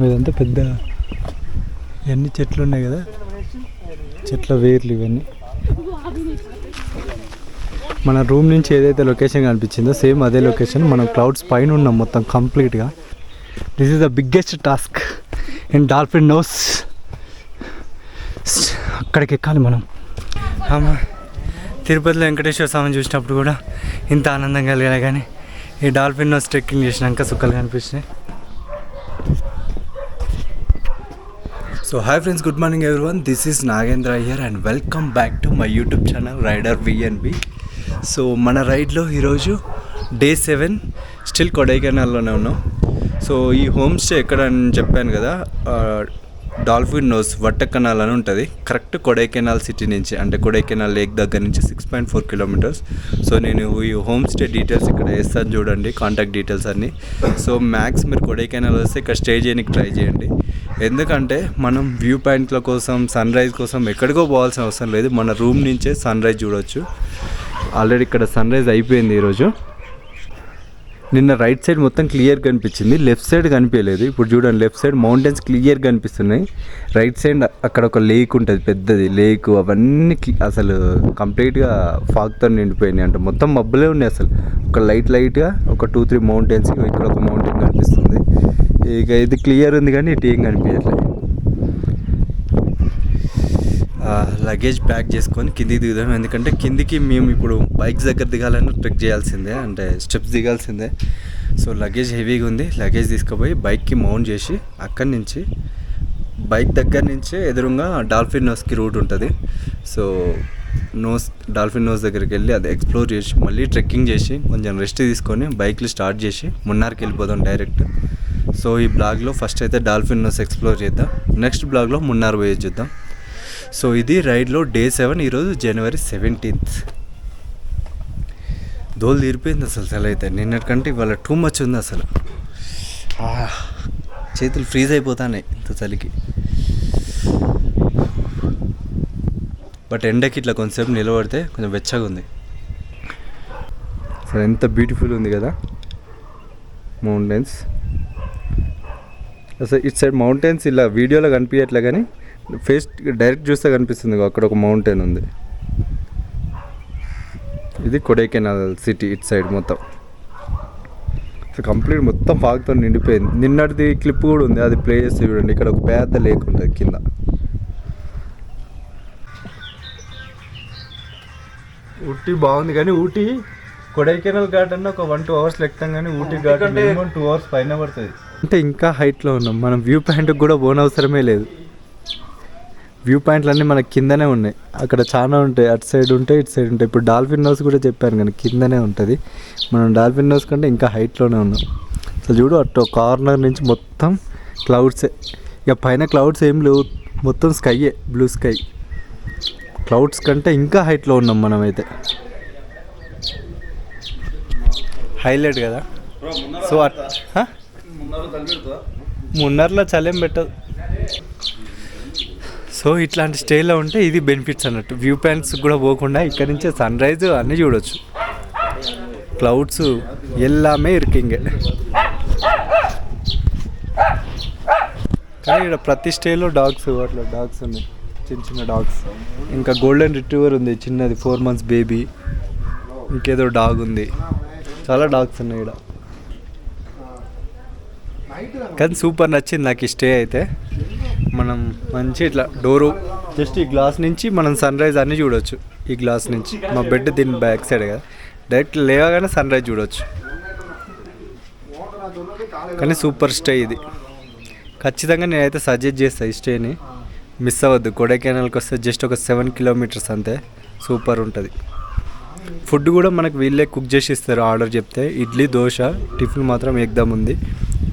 ఇదంతా పెద్ద ఇవన్నీ చెట్లు ఉన్నాయి కదా, చెట్ల వేర్లు ఇవన్నీ. మన రూమ్ నుంచి ఏదైతే లొకేషన్ కనిపించిందో సేమ్ అదే లొకేషన్. మనం క్లౌడ్స్ పైన ఉన్నాం మొత్తం కంప్లీట్గా. This is the biggest task in Dolphin Nose. అక్కడికి ఎక్కాలి మనం. తిరుపతిలో వెంకటేశ్వర స్వామిని చూసినప్పుడు కూడా ఇంత ఆనందం కలిగలే, కానీ ఈ డాల్ఫిన్ నోస్ ట్రెక్కింగ్ చేసినాక సుఖాలు కనిపించినాయి. So hi friends, good morning everyone. This is Nagendra here and welcome back to my YouTube channel rider VNB. So మన రైడ్లో ఈరోజు డే 7, స్టిల్ కొడైకెనాల్లోనే ఉన్నాం. సో ఈ హోమ్ స్టే ఎక్కడ అని చెప్పాను కదా, డాల్ఫిన్ నోస్ వట్టకనాల్ అని ఉంటుంది. కరెక్ట్ కొడైకెనాల్ సిటీ నుంచి, అంటే కొడైకెనాల్ లేక్ దగ్గర నుంచి 6.4 కిలోమీటర్స్. సో నేను ఈ హోమ్ స్టే డీటెయిల్స్ ఇక్కడ వేస్తాను చూడండి, కాంటాక్ట్ డీటెయిల్స్ అన్నీ. సో మ్యాక్స్ మీరు కొడైకెనాల్ వస్తే ఇక్కడ స్టే చేయడానికి ట్రై చేయండి. ఎందుకంటే మనం వ్యూ పాయింట్ల కోసం, సన్ రైజ్ కోసం ఎక్కడికో పోవాల్సిన అవసరం లేదు. మన రూమ్ నుంచే సన్ రైజ్ చూడవచ్చు. ఆల్రెడీ ఇక్కడ సన్ రైజ్ అయిపోయింది ఈరోజు. నిన్న రైట్ సైడ్ మొత్తం క్లియర్ కనిపించింది, లెఫ్ట్ సైడ్ కనిపించలేదు. ఇప్పుడు చూడండి, లెఫ్ట్ సైడ్ మౌంటైన్స్ క్లియర్ కనిపిస్తున్నాయి. రైట్ సైడ్ అక్కడ ఒక లేక్ ఉంటుంది, పెద్దది లేక్. అవన్నీ అసలు కంప్లీట్గా ఫాగ్తో నిండిపోయినాయి, అంటే మొత్తం మబ్బులే ఉన్నాయి. అసలు ఒక లైట్గా ఒక 2-3 మౌంటైన్స్, ఇక్కడ ఒక మౌంటైన్ కనిపిస్తుంది. ఇక ఇది క్లియర్ ఉంది కానీ ఇటు ఏం కనిపించట్లేదు. లగేజ్ ప్యాక్ చేసుకొని కిందికి దిగుదాం. ఎందుకంటే కిందికి మేము ఇప్పుడు బైక్స్ దగ్గర దిగాలని ట్రెక్ చేయాల్సిందే, అంటే స్టెప్స్ దిగాల్సిందే. సో లగేజ్ హెవీగా ఉంది. లగేజ్ తీసుకుపోయి బైక్కి మౌంట్ చేసి అక్కడి నుంచి బైక్ దగ్గర నుంచే ఎదురుగా డాల్ఫిన్ నోస్కి రూట్ ఉంటుంది. సో డాల్ఫిన్ నోస్ దగ్గరికి వెళ్ళి అది ఎక్స్ప్లోర్ చేసి మళ్ళీ ట్రెక్కింగ్ చేసి కొంచెం రెస్ట్ తీసుకొని బైక్లు స్టార్ట్ చేసి మున్నార్కి వెళ్ళిపోదాం డైరెక్ట్. సో ఈ బ్లాగ్లో ఫస్ట్ అయితే డాల్ఫిన్ నోస్ ఎక్స్ప్లోర్ చేద్దాం, నెక్స్ట్ బ్లాగ్లో మున్నార్ పోయి చూద్దాం. సో ఇది రైడ్లో డే 7. ఈరోజు January 17th. దోలు తీరిపోయింది అసలు చలి అయితే. నిన్నటికంటే ఇవాళ టూ మచ్ ఉంది అసలు. చేతులు ఫ్రీజ్ అయిపోతాయి ఇంత చలికి. బట్ ఎండకి ఇట్లా కొంచెంసేపు నిలబడితే కొంచెం వెచ్చగా ఉంది. అసలు ఎంత బ్యూటిఫుల్ ఉంది కదా మౌంటైన్స్. అసలు ఇటు సైడ్ మౌంటైన్స్ ఇలా వీడియోలో కనిపించట్లే, కానీ ఫేస్ డైరెక్ట్ చూస్తే కనిపిస్తుంది. అక్కడ ఒక మౌంటైన్ ఉంది. ఇది కొడైకెనాల్ సిటీ ఇటు సైడ్ మొత్తం కంప్లీట్ మొత్తం ఫాగ్తో నిండిపోయింది. నిన్నటిది క్లిప్ కూడా ఉంది, అది ప్లే చేస్తే చూడండి. ఇక్కడ ఒక పెద్ద లేక్ ఉంటుంది కింద. ఊటీ బాగుంది, కానీ ఊటీ కొడైకెనాల్ ఘాట్ అన్న ఒక 1-2 అవర్స్ ఎక్కుతాం, కానీ ఊటీ ఘాట్ మినిమం 2 అవర్స్ పైన పడుతుంది. అంటే ఇంకా హైట్లో ఉన్నాం మనం. వ్యూ పాయింట్కి కూడా పోనవసరమే లేదు. వ్యూ పాయింట్లు అన్నీ మనకి కిందనే ఉన్నాయి. అక్కడ చాలా ఉంటాయి, అటు సైడ్ ఉంటాయి, ఇటు సైడ్ ఉంటాయి. ఇప్పుడు డాల్ఫిన్ నోస్ కూడా చెప్పాను, కానీ కిందనే ఉంటుంది. మనం డాల్ఫిన్ నోస్ కంటే ఇంకా హైట్లోనే ఉన్నాం. అసలు చూడు, అటు కార్నర్ నుంచి మొత్తం క్లౌడ్సే. ఇక పైన క్లౌడ్స్ ఏం లేవు, మొత్తం స్కైయే, బ్లూ స్కై. క్లౌడ్స్ కంటే ఇంకా హైట్లో ఉన్నాం మనమైతే. హైలైట్ కదా. సో మున్నర్లో చలేం పెట్టదు. సో ఇట్లాంటి స్టేలో ఉంటే ఇది బెనిఫిట్స్ అన్నట్టు. వ్యూ పాయింట్స్ కూడా పోకుండా ఇక్కడ నుంచే సన్ రైజ్ అన్నీ చూడవచ్చు. క్లౌడ్స్ ఎల్లామే ఇరికింగే. కానీ ఇక్కడ ప్రతి స్టేలో డాగ్స్, అట్లా డాగ్స్ ఉన్నాయి, చిన్న చిన్న డాగ్స్. ఇంకా గోల్డెన్ రిట్రీవర్ ఉంది చిన్నది, 4 months బేబీ. ఇంకేదో డాగ్ ఉంది, చాలా డాగ్స్ ఉన్నాయి ఇక్కడ. కానీ సూపర్ నచ్చింది నాకు ఈ స్టే అయితే. మనం మంచి ఇట్లా డోరు జస్ట్ ఈ గ్లాస్ నుంచి మనం సన్ రైజ్ అన్నీ చూడవచ్చు. ఈ గ్లాస్ నుంచి మా బెడ్ దీని బ్యాక్ సైడ్ కదా, డైరెక్ట్ లేవగానే సన్ రైజ్ చూడవచ్చు. కానీ సూపర్ స్టే ఇది. ఖచ్చితంగా నేనైతే సజెస్ట్ చేస్తాను ఈ స్టేని. మిస్ అవ్వద్దు. కొడైకెనాల్కి వస్తే జస్ట్ ఒక 7 kilometers అంతే. సూపర్ ఉంటుంది. ఫుడ్ కూడా మనకు వీళ్ళే కుక్ చేసి ఇస్తారు ఆర్డర్ చెప్తే. ఇడ్లీ, దోశ, టిఫిన్ మాత్రం ఎగ్దమ్ ఉంది.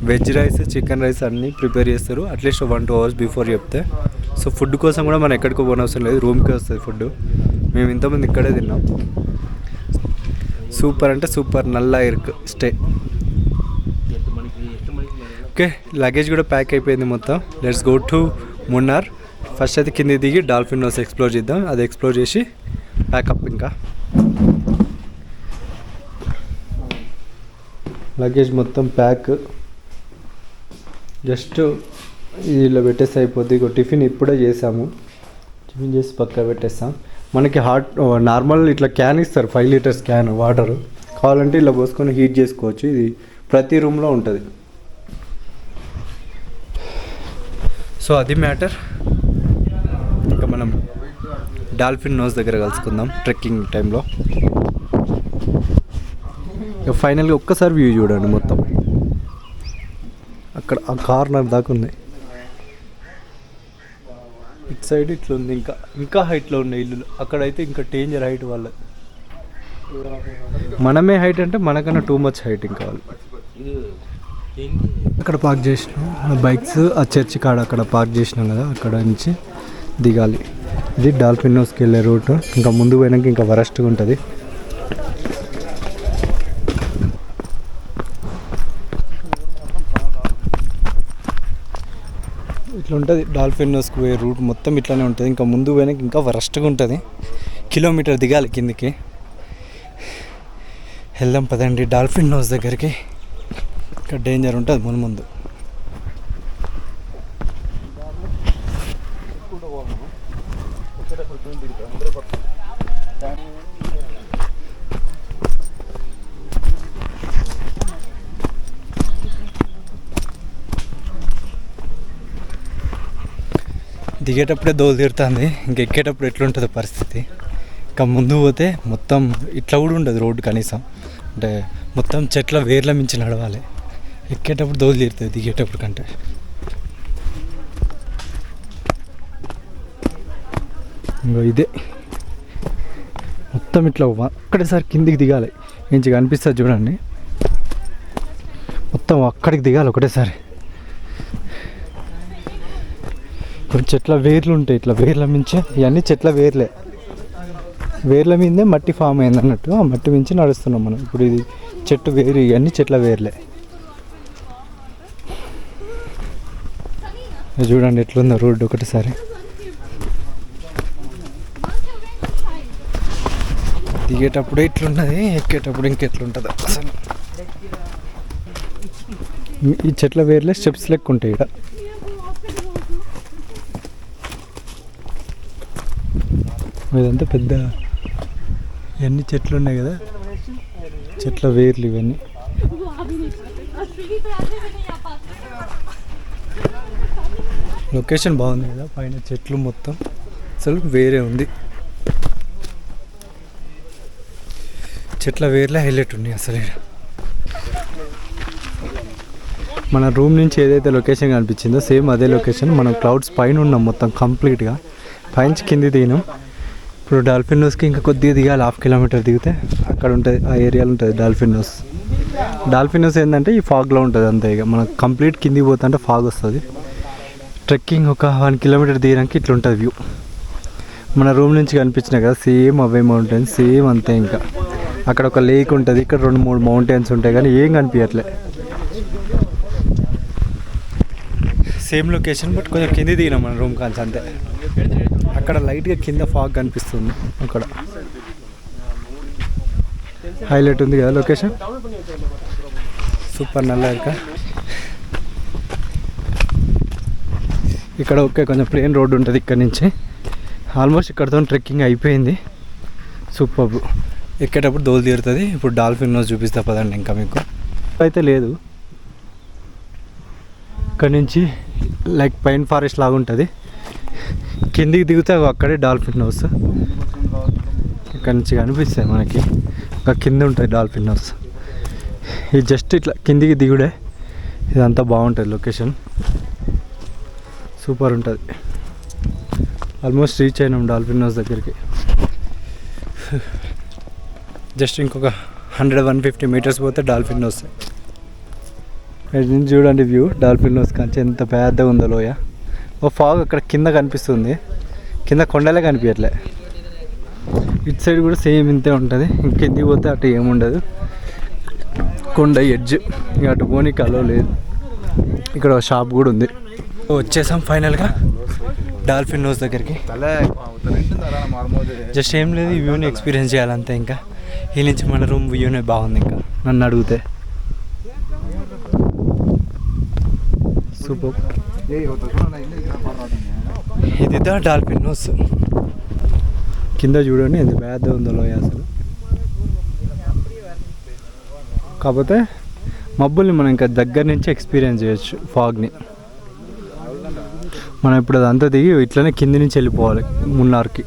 వెజ్ రైస్, చికెన్ రైస్ అన్నీ ప్రిపేర్ చేస్తారు అట్లీస్ట్ 1-2 hours బిఫోర్ చెప్తే. సో ఫుడ్ కోసం కూడా మనం ఎక్కడికో పోనవసరం లేదు, రూమ్కే వస్తుంది ఫుడ్. మేము ఇంతమంది ఇక్కడే తిన్నాం. సూపర్ అంటే సూపర్. నల్లా ఇరుక్ స్టే. ఓకే, లగేజ్ కూడా ప్యాక్ అయిపోయింది మొత్తం. Let's go to Munnar. First అయితే కింద దిగి డాల్ఫిన్ నోస్ ఎక్స్ప్లోర్ చేద్దాం. అది ఎక్స్ప్లోర్ చేసి ప్యాకప్. ఇంకా లగేజ్ మొత్తం ప్యాక్. జస్ట్ ఇలా పెట్టేస్తే అయిపోద్ది. ఇక టిఫిన్ ఇప్పుడే చేసాము, టిఫిన్ చేసి పక్క పెట్టేస్తాం. మనకి నార్మల్ ఇట్లా క్యాన్ ఇస్తారు, 5 లీటర్స్ క్యాన్ వాటర్. కావాలంటే ఇలా పోసుకొని హీట్ చేసుకోవచ్చు. ఇది ప్రతి రూమ్లో ఉంటుంది. సో అది మ్యాటర్. ఇంకా మనం డాల్ఫిన్ నోస్ దగ్గర కలుసుకుందాం ట్రెక్కింగ్ టైంలో. ఇక ఫైనల్గా ఒక్కసారి వ్యూ చూడండి మొత్తం. అక్కడ ఆ కార్నర్ దాకా ఉంది. ఇటు సైడ్ ఇట్లా ఉంది, ఇంకా హైట్లో ఉన్నాయి ఇల్లులు. అక్కడైతే ఇంకా డేంజర్ హైట్ వాళ్ళ. మనమే హైట్ అంటే మనకన్నా టూ మచ్ హైట్ ఇంకా వాళ్ళు. అక్కడ పార్క్ చేసినాం మన బైక్స్. ఆ చర్చి కాడ అక్కడ పార్క్ చేసినాం కదా, అక్కడ నుంచి దిగాలి. ఇది డాల్ఫిన్ నోస్కి వెళ్ళే రూట్. ఇంకా ముందు పోయినాక ఇంకా వరస్ట్గా ఉంటుంది. ఇట్లా ఉంటుంది డాల్ఫిన్ నోస్కి పోయే రూట్ మొత్తం ఇట్లానే ఉంటుంది. ఇంకా ముందు పోయినాక ఇంకా వరస్ట్గా ఉంటుంది. కిలోమీటర్ దిగాలి కిందికి. వెళ్దాం పదండి డాల్ఫిన్ నోస్ దగ్గరికి. ఇక్కడ డేంజర్ ఉంటుంది ముందు. దిగేటప్పుడే దోలు తీరుతుంది. ఇంకెక్కేటప్పుడు ఎట్లుంటుందో పరిస్థితి. ఇంకా ముందు పోతే మొత్తం ఇట్లా కూడా ఉండదు రోడ్డు కనీసం. అంటే మొత్తం చెట్ల వేర్ల మించి నడవాలి. ఎక్కేటప్పుడు దోలు తీరుతుంది దిగేటప్పుడు కంటే. ఇంకో ఇదే మొత్తం ఇట్లా ఒక్కడేసారి కిందికి దిగాలి. మంచిగా అనిపిస్తుంది చూడండి. మొత్తం అక్కడికి దిగాలి ఒకటేసారి. ఇప్పుడు చెట్ల వేర్లు ఉంటాయి, ఇట్లా వేర్ల మించి. ఇవన్నీ చెట్ల వేర్ల మీదే మట్టి ఫామ్ అయింది అన్నట్టు. ఆ మట్టి మించి నడుస్తున్నాం మనం. ఇప్పుడు ఇది చెట్టు వేరు, ఇవన్నీ చెట్ల వేర్లే. చూడండి ఎట్లుందో రోడ్డు ఒకటిసారి. దిగేటప్పుడు ఇట్లున్నది, ఎక్కేటప్పుడు ఇంకెట్లుంటుంది అసలు. ఈ చెట్ల వేర్లే స్టెప్స్ లెక్క ఉంటాయి ఇక్కడ. ఇదంతా పెద్ద ఇవన్నీ చెట్లు ఉన్నాయి కదా, చెట్ల వేర్లు ఇవన్నీ. లొకేషన్ బాగుంది కదా, పైన చెట్లు మొత్తం అసలు వేరే ఉంది. చెట్ల వేర్లే హైలైట్ ఉన్నాయి అసలు. మన రూమ్ నుంచి ఏదైతే లొకేషన్ కనిపించిందో సేమ్ అదే లొకేషన్. మనం క్లౌడ్స్ పైన ఉన్నాం మొత్తం కంప్లీట్గా. పైనుంచి కింది దిగినాం. ఇప్పుడు డాల్ఫిన్ నోస్కి ఇంకా కొద్దిగా దిగాలి. 1/2 కిలోమీటర్ దిగితే అక్కడ ఉంటుంది, ఆ ఏరియాలో ఉంటుంది డాల్ఫిన్ నోస్. డాల్ఫిన్ నోస్ ఏంటంటే ఈ ఫాగ్లో ఉంటుంది అంతే. ఇక మనం కంప్లీట్ కిందికి పోతుంటే ఫాగ్ వస్తుంది. ట్రెక్కింగ్ ఒక 1 కిలోమీటర్ దిగడానికి ఇట్లా ఉంటుంది వ్యూ. మన రూమ్ నుంచి కనిపించినాయి కదా సేమ్ అవే మౌంటైన్స్, సేమ్ అంతే. ఇంకా అక్కడ ఒక లేక్ ఉంటుంది, ఇక్కడ 2-3 మౌంటైన్స్ ఉంటాయి కానీ ఏం కనిపించట్లే. సేమ్ లొకేషన్ బట్ కొంచెం కింది దిగినాం మన రూమ్ కాల్చి అంతే. అక్కడ లైట్గా కింద ఫాగ్ కనిపిస్తుంది. అక్కడ హైలైట్ ఉంది కదా లొకేషన్, సూపర్. నల్ల ఇక్కడ ఓకే, కొంచెం ప్లేన్ రోడ్డు ఉంటుంది ఇక్కడ నుంచి. ఆల్మోస్ట్ ఇక్కడతో ట్రెక్కింగ్ అయిపోయింది. సూపర్. ఎక్కేటప్పుడు దోలు తీరుతుంది. ఇప్పుడు డాల్ఫిన్ నోస్ చూపిస్తా పదండి. ఇంకా మీకు అయితే లేదు, ఇక్కడ నుంచి లైక్ పైన్ ఫారెస్ట్ లాగా ఉంటుంది. కిందికి దిగితే అక్కడే డాల్ఫిన్ నోస్. ఇక్కడ నుంచి కనిపిస్తాయి మనకి. ఇంకా కింద ఉంటుంది డాల్ఫిన్ నోస్. ఇది జస్ట్ ఇట్లా కిందికి దిగుడే. ఇదంతా బాగుంటుంది లొకేషన్, సూపర్ ఉంటుంది. ఆల్మోస్ట్ రీచ్ అయినాం డాల్ఫిన్ నోస్ దగ్గరికి. జస్ట్ ఇంకొక 100-150 మీటర్స్ పోతే డాల్ఫిన్ నోస్. నుంచి చూడండి వ్యూ డాల్ఫిన్ నోస్ కంచి ఎంత పెద్దగా ఉందో లోయ. ఓ ఫాగ్ అక్కడ కింద కనిపిస్తుంది, కింద కొండలే కనిపించట్లే. ఇటు సైడ్ కూడా సేమ్ ఇంతే ఉంటుంది. ఇంకెందుకు పోతే అటు ఏముండదు, కొండ ఎడ్జ్. ఇక అటు పోనీకి అలో లేదు. ఇక్కడ ఒక షాప్ కూడా ఉంది. వచ్చేసాం ఫైనల్గా డాల్ఫిన్ నోస్ దగ్గరికి. జస్ట్ ఏం లేదు, ఈ వ్యూని ఎక్స్పీరియన్స్ చేయాలంతే. ఇంకా ఈ నుంచి మన రూమ్ వ్యూనే బాగుంది ఇంకా నన్ను అడిగితే. సూపర్. ఇది డాల్ఫిన్ నోస్. కింద చూడండి ఎంత పెద్ద ఉందో లోయ అసలు. కాకపోతే మబ్బుల్ని మనం ఇంకా దగ్గర నుంచి ఎక్స్పీరియన్స్ చేయొచ్చు ఫాగ్ని. మనం ఇప్పుడు అదంతా దిగి ఇట్లనే కింది నుంచి వెళ్ళిపోవాలి మున్నార్కి.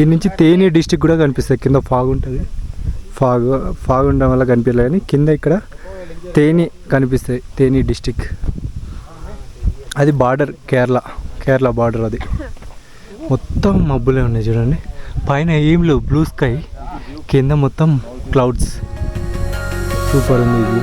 ఈ నుంచి తేని డిస్టిక్ కూడా కనిపిస్తుంది. కింద ఫాగ్ ఉంటుంది. ఫాగ్ ఉండడం వల్ల కనిపించలేదు కానీ కింద ఇక్కడ తేని కనిపిస్తాయి. తేని డిస్టిక్ అది బార్డర్, కేరళ బార్డర్. అది మొత్తం మబ్బులే ఉన్నాయి చూడండి. పైన ఏం లేవు, బ్లూ స్కై, కింద మొత్తం క్లౌడ్స్. సూపర్ ఉంది ఇది.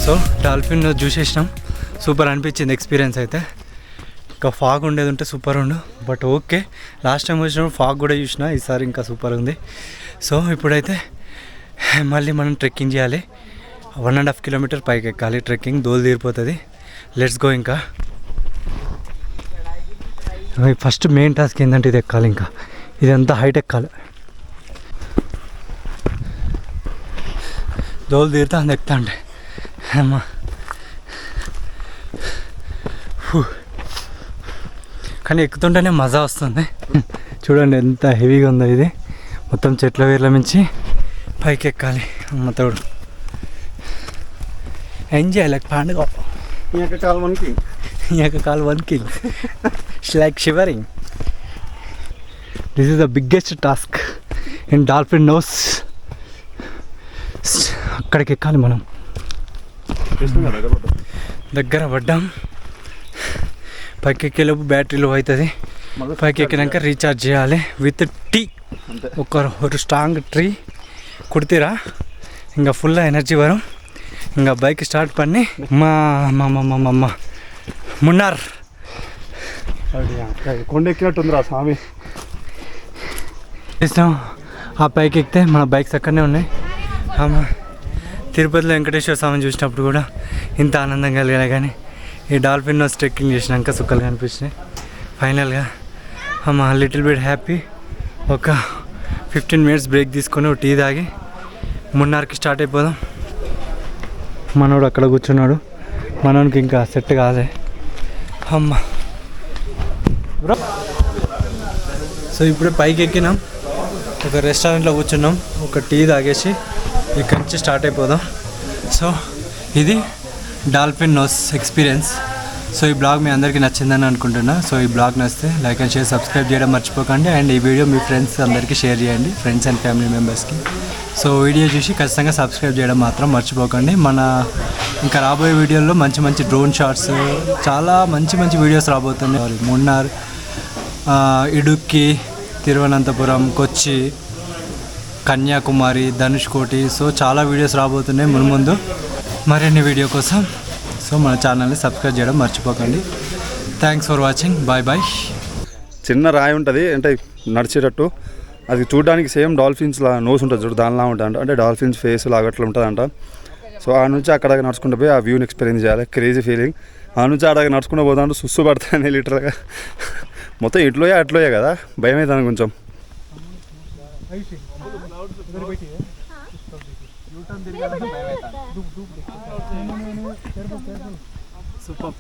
సో డాల్ఫిన్ చూసేసినాం. సూపర్ అనిపించింది ఎక్స్పీరియన్స్ అయితే. ఇంకా ఫాగ్ ఉండేది ఉంటే సూపర్ ఉండు. బట్ ఓకే, లాస్ట్ టైం వచ్చినప్పుడు ఫాగ్ కూడా చూసినా, ఈసారి ఇంకా సూపర్ ఉంది. సో ఇప్పుడైతే మళ్ళీ మనం ట్రెక్కింగ్ చేయాలి. 1.5 కిలోమీటర్ పైకి ఎక్కాలి. ట్రెక్కింగ్ దోలు తీరిపోతుంది. Let's go. ఇంకా ఫస్ట్ మెయిన్ టాస్క్ ఏంటంటే ఇది ఎక్కాలి. ఇంకా ఇదంతా హైట్ ఎక్కాలి. దోలు తీరుతా అంత ఎక్కుతా అంటే అమ్మా. కానీ ఎక్కుతుంటేనే మజా వస్తుంది. చూడండి ఎంత హెవీగా ఉందో ఇది. మొత్తం చెట్ల వేర్ల మించి పైకి ఎక్కాలి. అమ్మ తోడు ఎంజాయ్ లైక్ పండుగ. కాల్ వన్ కింగ్ like shivering. This is the biggest task in Dolphin Nose. అక్కడికి ఎక్కాలి మనం. దగ్గర పడ్డాం. పైకి ఎక్కేలోపు బ్యాటరీ లో అవుతుంది. పైకి ఎక్కినాక రీఛార్జ్ చేయాలి విత్ టీ. ఒక స్ట్రాంగ్ ట్రీ కుడితీరా ఇంకా ఫుల్ ఎనర్జీ వరం. ఇంకా బైక్ స్టార్ట్ పని మా మున్నార్ కొండ ఎక్కినట్టుందిరా స్వామి. ఇస్తాం. ఆ పైకి ఎక్కితే మన బైక్స్ అక్కడనే ఉన్నాయి. తిరుపతిలో వెంకటేశ్వర స్వామిని చూసినప్పుడు కూడా ఇంత ఆనందం కలిగాలి. కానీ ఈ డాల్ఫిన్ నోస్ ట్రెక్కింగ్ చేసినాక సుఖాలు కనిపించినాయి. ఫైనల్గా లిటిల్ బిట్ హ్యాపీ. ఒక 15 మినిట్స్ బ్రేక్ తీసుకొని ఒక టీ తాగి మున్నార్కి స్టార్ట్ అయిపోదాం. మనోడు అక్కడ కూర్చున్నాడు. మనోనికి ఇంకా సెట్ కాలే. అమ్మ సో ఇప్పుడే పైకి ఎక్కినాం. ఒక రెస్టారెంట్లో కూర్చున్నాం. ఒక టీ తాగేసి ఇక్కడి నుంచి స్టార్ట్ అయిపోదాం. సో ఇది డాల్ఫిన్ నోస్ ఎక్స్పీరియన్స్. సో ఈ బ్లాగ్ మీ అందరికీ నచ్చిందని అనుకుంటున్నా. సో ఈ బ్లాగ్ నచ్చితే లైక్ అండ్ షేర్, సబ్స్క్రైబ్ చేయడం మర్చిపోకండి. అండ్ ఈ వీడియో మీ ఫ్రెండ్స్ అందరికీ షేర్ చేయండి, ఫ్రెండ్స్ అండ్ ఫ్యామిలీ మెంబర్స్కి. సో వీడియో చూసి ఖచ్చితంగా సబ్స్క్రైబ్ చేయడం మాత్రం మర్చిపోకండి. మన ఇంకా రాబోయే వీడియోల్లో మంచి మంచి డ్రోన్ షాట్స్, చాలా మంచి మంచి వీడియోస్ రాబోతున్నాయి. మున్నార్, ఇడుక్కి, తిరువనంతపురం, కొచ్చి, కన్యాకుమారి, ధనుష్కోటి. సో చాలా వీడియోస్ రాబోతున్నాయి ముందు. మరిన్ని వీడియో కోసం సో మన ఛానల్ని సబ్స్క్రైబ్ చేయడం మర్చిపోకండి. Thanks for watching. Bye bye. చిన్న రాయి ఉంటుంది అంటే నడిచేటట్టు. అది చూడడానికి సేమ్ డాల్ఫిన్స్ లా నోస్ ఉంటుంది చూడు, దానిలా ఉంటుంది. అంటే డాల్ఫిన్స్ ఫేస్ లాగా అట్లా ఉంటుందంట. సో ఆ నుంచి అక్కడ నడుచుకుంటూ పోయి ఆ వ్యూని ఎక్స్పీరియన్స్ చేయాలి. Crazy feeling. ఆ నుంచి అక్కడ నడుచుకుంటూ పోతాంటూ సుస్సు పడతాను లిటరల్గా. మొత్తం ఇట్లోయే అట్లోయే కదా, భయం అవుతాను కొంచెం. సూపర్.